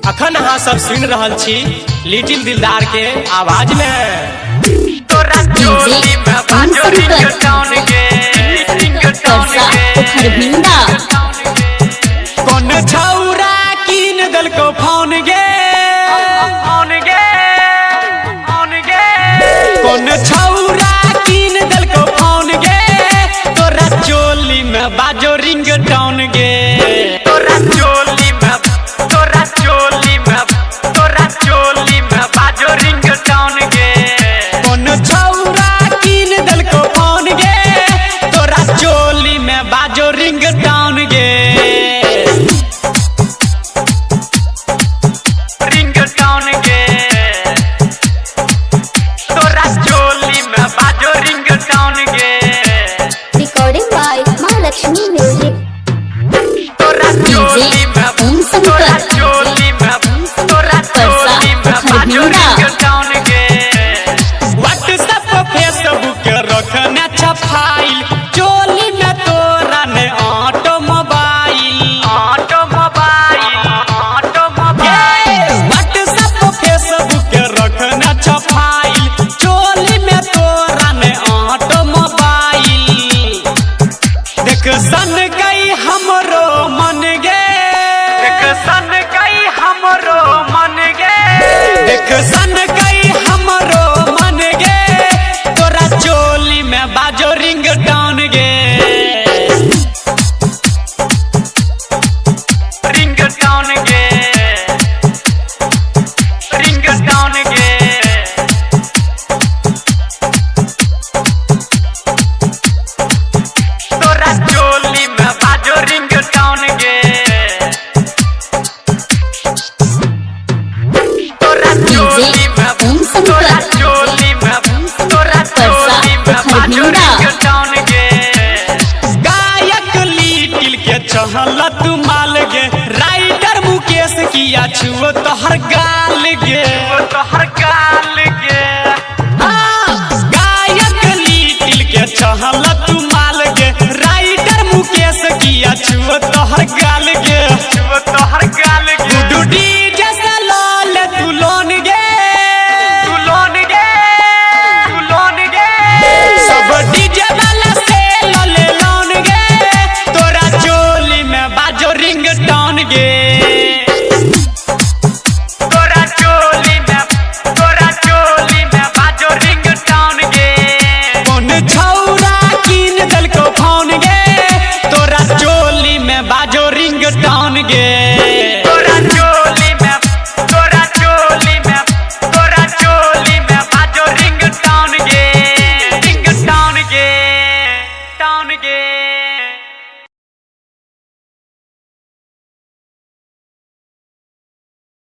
अखन अहाँ सब सुन रहल छी लिटिल दिलदार के आवाज में। तोरा चोली में बाजो रिंगटोन के कौन छौरा कीन दलको फोन गे कौन छौरा कीन दलको फोन गे तोरा चोली में बाजो रिंगटोन गे तोरा चोली में बाजो रिंगटोन गे कौन छौरा कीन दलको फोन गे तोरा चोली में बाजो रिंगटोन गे रिंगटोन गे तोरा चोली में बाजो रिंगटोन गे। Recording by Mahalakshmi Music. तोरा चोली में बाजो रिंगटोन गे। व्हाट्सएप फेसबुक रखना छपाइल चोली में तोरा ने ऑटोमोबाइल व्हाट्सएप फेसबुक रखना छपाइल चोली में तोरा ने ऑटोमोबाइल देख सन गई हमरो मन गे देख सन गई हमरो मन गे देख सन गई हमरो मन गे तोरा चोली में बाजो रिंगटोन गे रिंगटोन गे रिंगटोन गे तोरा चोली में बाजो रिंगटोन गे तोरा चोली में बाजो रिंगटोन गे। गायक लिटिल के चहल तू माल गे राइटर मुकेश किया छुओ तोहर गाल गे तोहर